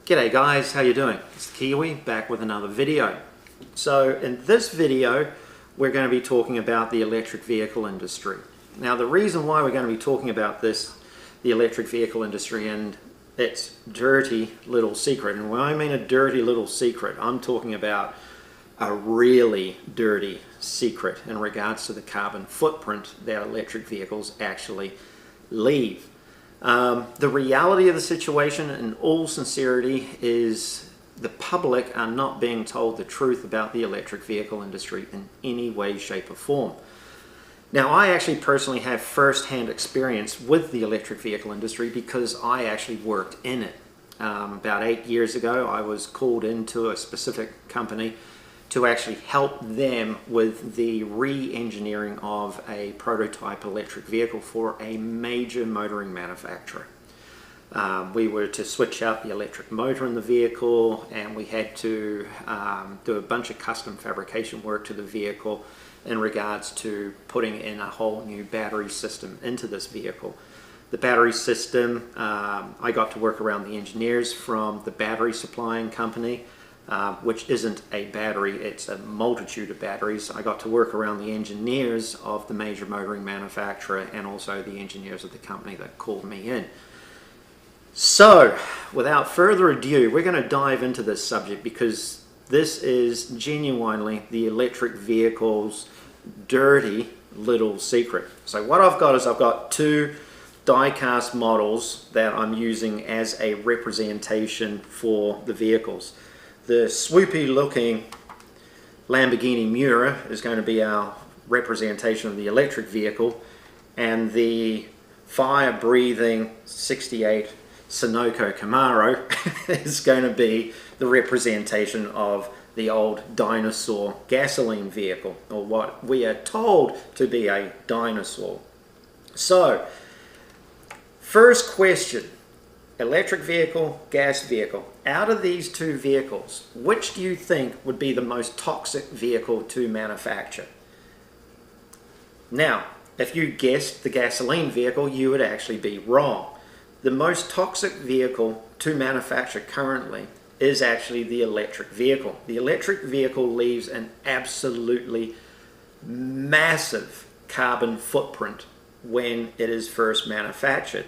G'day guys, how you doing? It's the Kiwi back with another video. So in this video we're going to be talking about the electric vehicle industry. Now the reason why we're going to be talking about the electric vehicle industry and its dirty little secret, and when I mean a dirty little secret, I'm talking about a really dirty secret in regards to the carbon footprint that electric vehicles actually leave. The reality of the situation, in all sincerity, is the public are not being told the truth about the electric vehicle industry in any way, shape or form. Now, I actually personally have first-hand experience with the electric vehicle industry because I actually worked in it. About 8 years ago, I was called into a specific company to actually help them with the re-engineering of a prototype electric vehicle for a major motoring manufacturer. We were to switch out the electric motor in the vehicle, and we had to do a bunch of custom fabrication work to the vehicle in regards to putting in a whole new battery system into this vehicle. The battery system, I got to work around the engineers from the battery supplying company, which isn't a battery, it's a multitude of batteries. I got to work around the engineers of the major motoring manufacturer and also the engineers of the company that called me in. So, without further ado, we're going to dive into this subject because this is genuinely the electric vehicle's dirty little secret. So what I've got is I've got two die-cast models that I'm using as a representation for the vehicles. The swoopy looking Lamborghini Miura is going to be our representation of the electric vehicle, and the fire breathing 68 Sunoco Camaro is going to be the representation of the old dinosaur gasoline vehicle, or what we are told to be a dinosaur. So, first question. Electric vehicle, gas vehicle. Out of these two vehicles, which do you think would be the most toxic vehicle to manufacture? Now, if you guessed the gasoline vehicle, you would actually be wrong. The most toxic vehicle to manufacture currently is actually the electric vehicle. The electric vehicle leaves an absolutely massive carbon footprint when it is first manufactured.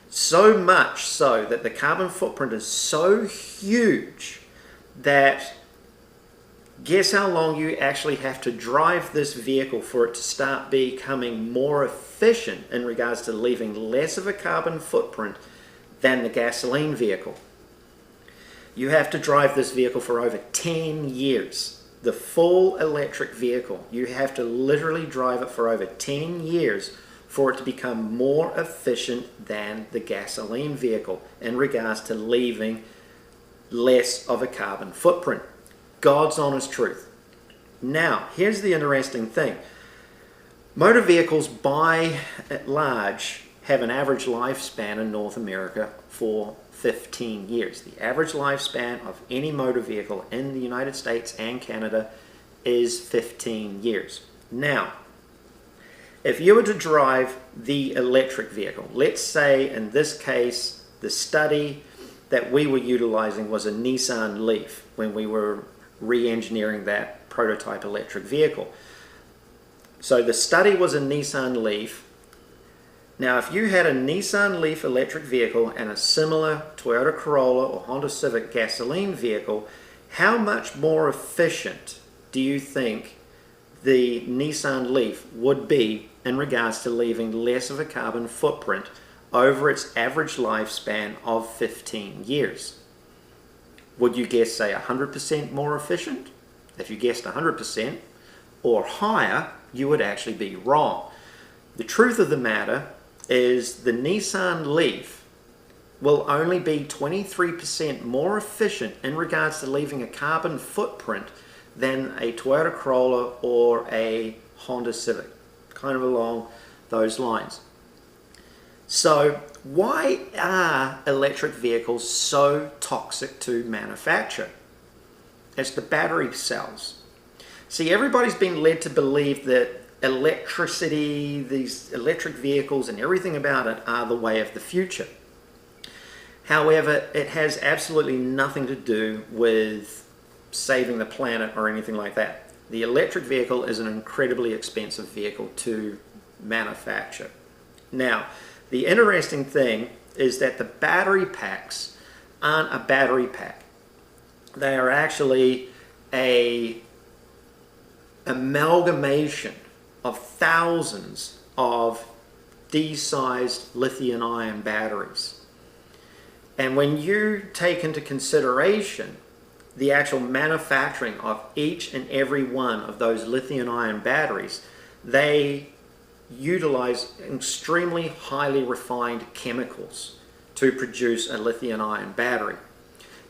So much so that the carbon footprint is so huge that guess how long you actually have to drive this vehicle for it to start becoming more efficient in regards to leaving less of a carbon footprint than the gasoline vehicle. You have to drive this vehicle for over 10 years. The full electric vehicle, you have to literally drive it for over 10 years for it to become more efficient than the gasoline vehicle in regards to leaving less of a carbon footprint. God's honest truth. Now, here's the interesting thing. Motor vehicles, by and large, have an average lifespan in North America for 15 years. The average lifespan of any motor vehicle in the United States and Canada is 15 years. Now, if you were to drive the electric vehicle, let's say in this case, the study that we were utilizing was a Nissan Leaf when we were re-engineering that prototype electric vehicle. So the study was a Nissan Leaf. Now, if you had a Nissan Leaf electric vehicle and a similar Toyota Corolla or Honda Civic gasoline vehicle, how much more efficient do you think the Nissan Leaf would be in regards to leaving less of a carbon footprint over its average lifespan of 15 years? Would you guess, say, 100% more efficient? If you guessed 100% or higher, you would actually be wrong. The truth of the matter is the Nissan Leaf will only be 23% more efficient in regards to leaving a carbon footprint than a Toyota Corolla or a Honda Civic, kind of along those lines. So why are electric vehicles so toxic to manufacture? It's the battery cells. See, everybody's been led to believe that electricity, these electric vehicles and everything about it are the way of the future. However, it has absolutely nothing to do with saving the planet or anything like that. The electric vehicle is an incredibly expensive vehicle to manufacture. Now, the interesting thing is that the battery packs aren't a battery pack. They are actually a amalgamation of thousands of D-sized lithium-ion batteries. And when you take into consideration the actual manufacturing of each and every one of those lithium-ion batteries, they utilize extremely highly refined chemicals to produce a lithium-ion battery.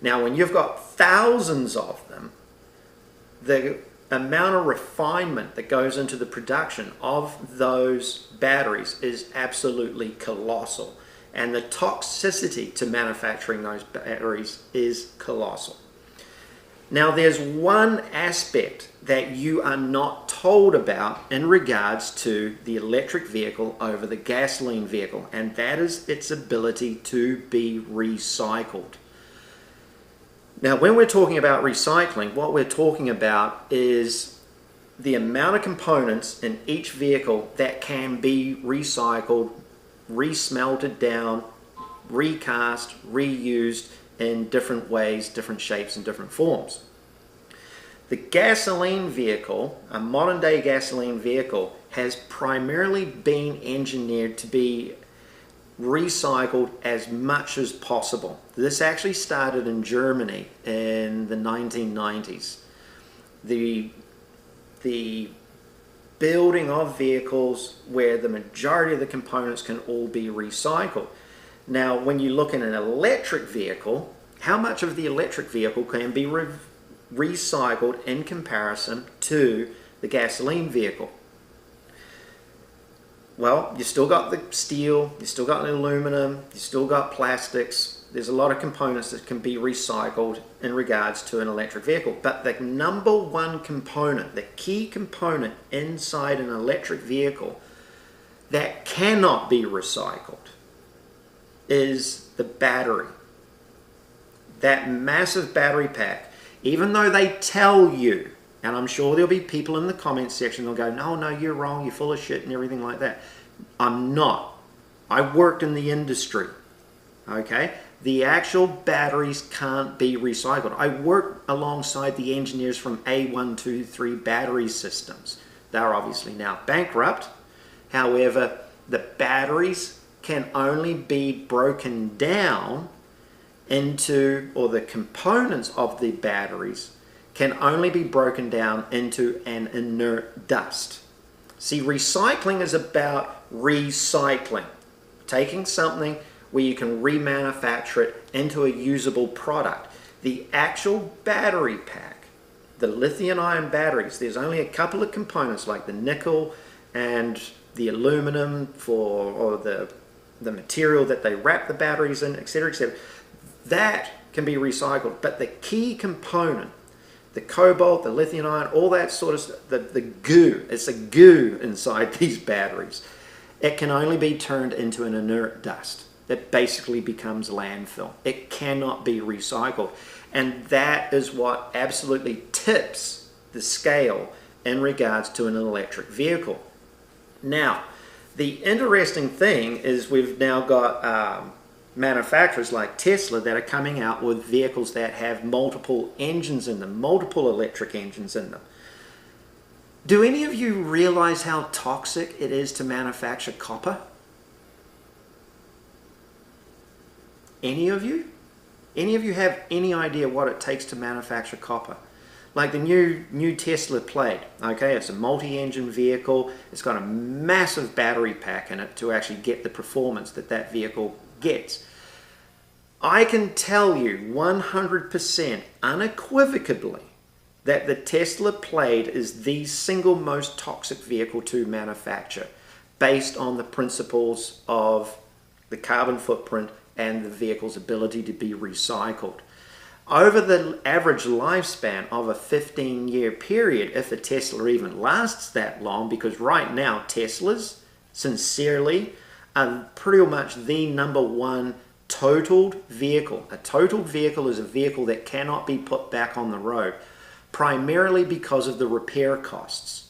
Now, when you've got thousands of them, the amount of refinement that goes into the production of those batteries is absolutely colossal. And the toxicity to manufacturing those batteries is colossal. Now, there's one aspect that you are not told about in regards to the electric vehicle over the gasoline vehicle, and that is its ability to be recycled. Now, when we're talking about recycling, what we're talking about is the amount of components in each vehicle that can be recycled, resmelted down, recast, reused in different ways, different shapes, and different forms. The gasoline vehicle, a modern day gasoline vehicle, has primarily been engineered to be recycled as much as possible. This actually started in Germany in the 1990s. The building of vehicles where the majority of the components can all be recycled. Now, when you look at an electric vehicle, how much of the electric vehicle can be recycled in comparison to the gasoline vehicle? Well, you still got the steel, you still got the aluminum, you still got plastics. There's a lot of components that can be recycled in regards to an electric vehicle. But the number one component, the key component inside an electric vehicle that cannot be recycled is the battery. That massive battery pack, even though they tell you, and I'm sure there'll be people in the comments section that'll go, no, you're wrong, you're full of shit and everything like that. I'm not. I worked in the industry, okay? The actual batteries can't be recycled. I work alongside the engineers from A123 Battery Systems. They're obviously now bankrupt. However, the batteries can only be broken down into, or the components of the batteries can only be broken down into an inert dust. See, recycling is about recycling. Taking something where you can remanufacture it into a usable product. The actual battery pack, the lithium-ion batteries, there's only a couple of components like the nickel and the aluminum or the material that they wrap the batteries in, etc., etc. That can be recycled, but the key component, the cobalt, the lithium ion, all that sort of stuff, the goo, it's a goo inside these batteries. It can only be turned into an inert dust that basically becomes landfill. It cannot be recycled. And that is what absolutely tips the scale in regards to an electric vehicle. Now, the interesting thing is we've now got manufacturers like Tesla that are coming out with vehicles that have multiple engines in them, multiple electric engines in them. Do any of you realize how toxic it is to manufacture copper? Any of you? Any of you have any idea what it takes to manufacture copper? Like the new Tesla Plaid, okay? It's a multi-engine vehicle. It's got a massive battery pack in it to actually get the performance that vehicle gets. I can tell you 100% unequivocally that the Tesla Plaid is the single most toxic vehicle to manufacture based on the principles of the carbon footprint and the vehicle's ability to be recycled. Over the average lifespan of a 15-year period, if a Tesla even lasts that long, because right now Teslas, sincerely, are pretty much the number one totaled vehicle. A totaled vehicle is a vehicle that cannot be put back on the road, primarily because of the repair costs.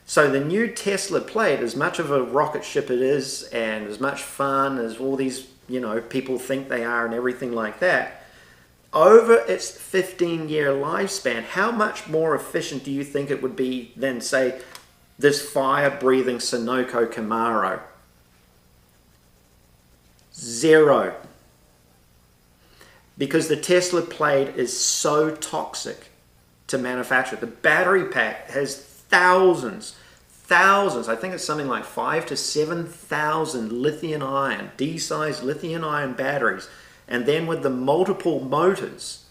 So the new Tesla Plaid, as much of a rocket ship it is, and as much fun as all these, people think they are and everything like that, over its 15-year lifespan, how much more efficient do you think it would be than, say, this fire-breathing Sunoco Camaro? Zero. Because the Tesla Plaid is so toxic to manufacture. The battery pack has thousands, I think it's something like 5,000 to 7,000 lithium-ion, D-sized lithium-ion batteries. And then with the multiple motors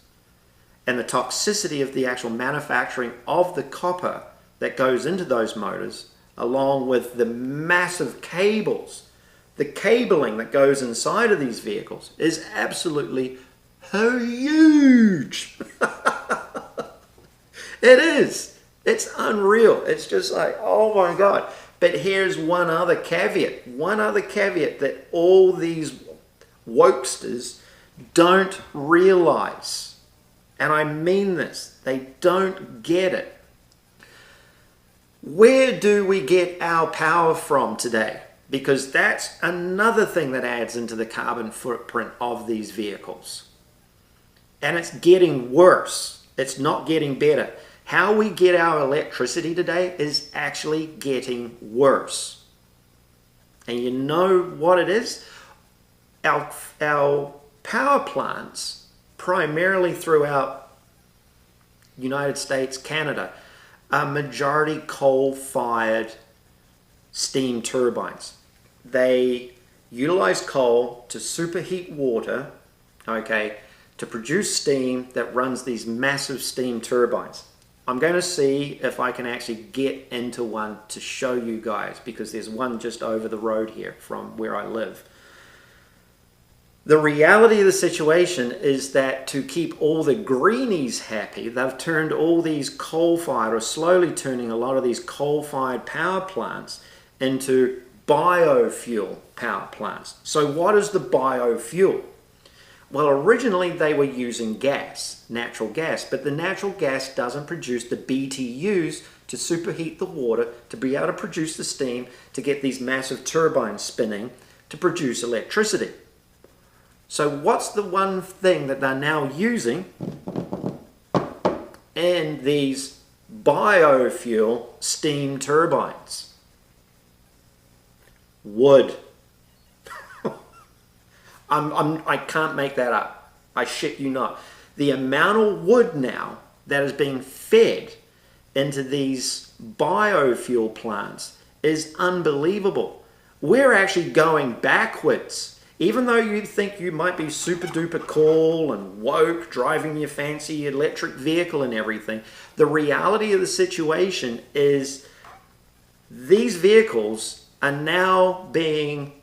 and the toxicity of the actual manufacturing of the copper that goes into those motors, along with the massive cables, the cabling that goes inside of these vehicles is absolutely huge. It is. It's unreal. It's just like, oh my God. But here's one other caveat that all these wokesters don't realize. And I mean this. They don't get it. Where do we get our power from today? Because that's another thing that adds into the carbon footprint of these vehicles. And it's getting worse. It's not getting better. How we get our electricity today is actually getting worse. And you know what it is? Our power plants, primarily throughout United States, Canada, are majority coal-fired steam turbines. They utilize coal to superheat water, to produce steam that runs these massive steam turbines. I'm going to see if I can actually get into one to show you guys, because there's one just over the road here from where I live. The reality of the situation is that to keep all the greenies happy, they've turned all these coal-fired, or slowly turning a lot of these coal-fired power plants into biofuel power plants. So what is the biofuel? Well, originally they were using gas, natural gas, but the natural gas doesn't produce the BTUs to superheat the water, to be able to produce the steam, to get these massive turbines spinning, to produce electricity. So what's the one thing that they're now using in these biofuel steam turbines? Wood. I can't make that up. I shit you not. The amount of wood now that is being fed into these biofuel plants is unbelievable. We're actually going backwards. Even though you think you might be super duper cool and woke, driving your fancy electric vehicle and everything, the reality of the situation is these vehicles are now being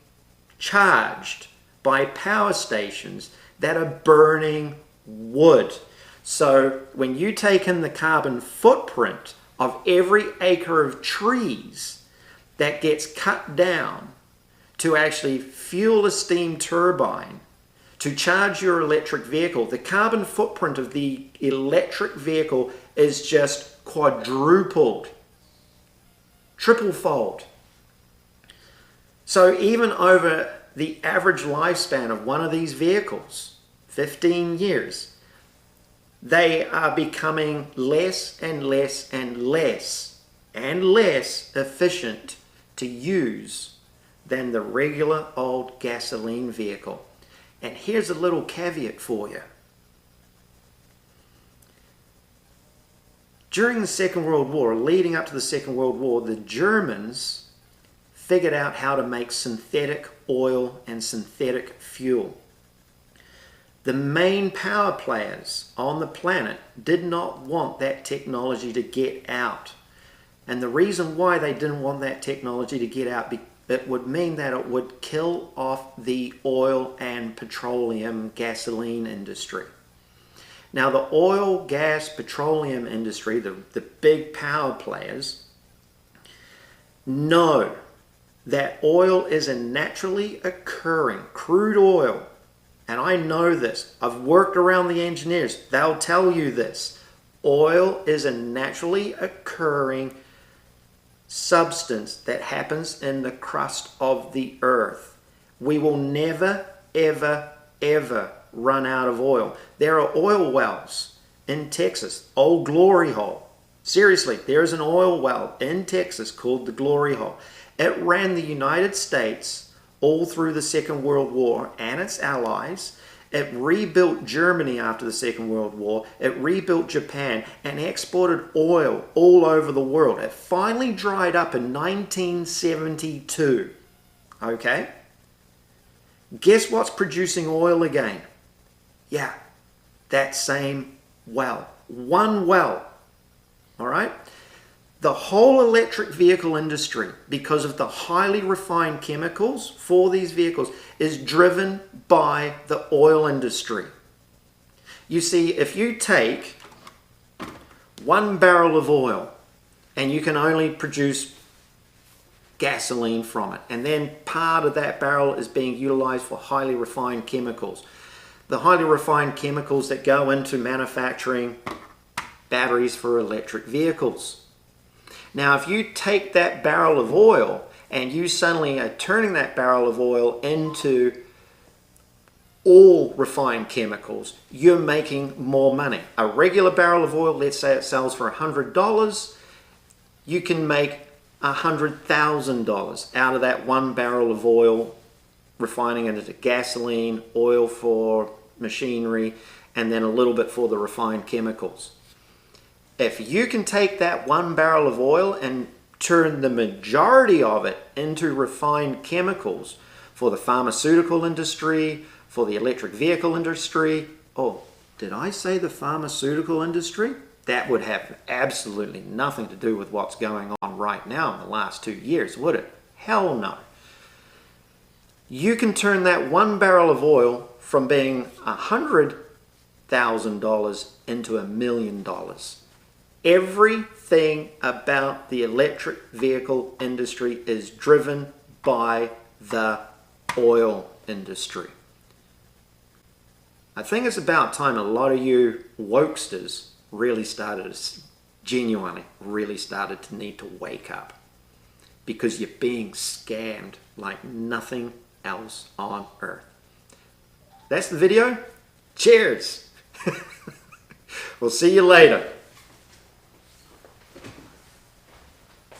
charged by power stations that are burning wood. So when you take in the carbon footprint of every acre of trees that gets cut down to actually fuel a steam turbine, to charge your electric vehicle, the carbon footprint of the electric vehicle is just quadrupled, triple-fold. So even over the average lifespan of one of these vehicles, 15 years, they are becoming less and less and less and less efficient to use than the regular old gasoline vehicle. And here's a little caveat for you. During the Second World War, leading up to the Second World War, the Germans figured out how to make synthetic oil and synthetic fuel. The main power players on the planet did not want that technology to get out. And the reason why they didn't want that technology to get out, it would mean that it would kill off the oil and petroleum gasoline industry. Now the oil, gas, petroleum industry, the big power players, know that oil is a naturally occurring crude oil. And I know this. I've worked around the engineers. They'll tell you this. Oil is a naturally occurring substance that happens in the crust of the earth. We will never, ever, ever run out of oil. There are oil wells in Texas. Old Glory Hole. Seriously, there is an oil well in Texas called the Glory Hole. It ran the United States all through the Second World War and its allies. It rebuilt Germany after the Second World War. It rebuilt Japan and exported oil all over the world. It finally dried up in 1972. Okay? Guess what's producing oil again? Yeah, that same well. One well. All right? The whole electric vehicle industry, because of the highly refined chemicals for these vehicles, is driven by the oil industry. You see, if you take 1 barrel of oil and you can only produce gasoline from it, and then part of that barrel is being utilized for highly refined chemicals. The highly refined chemicals that go into manufacturing batteries for electric vehicles. Now, if you take that barrel of oil and you suddenly are turning that barrel of oil into all refined chemicals, you're making more money. A regular barrel of oil, let's say it sells for $100, you can make $100,000 out of that 1 barrel of oil, refining it into gasoline, oil for machinery, and then a little bit for the refined chemicals. If you can take that 1 barrel of oil and turn the majority of it into refined chemicals for the pharmaceutical industry, for the electric vehicle industry, oh, did I say the pharmaceutical industry? That would have absolutely nothing to do with what's going on right now in the last 2 years, would it? Hell no. You can turn that 1 barrel of oil from being $100,000 into $1 million. Everything about the electric vehicle industry is driven by the oil industry. I think it's about time a lot of you wokesters genuinely really started to need to wake up, because you're being scammed like nothing else on earth. That's the video. Cheers. We'll see you later.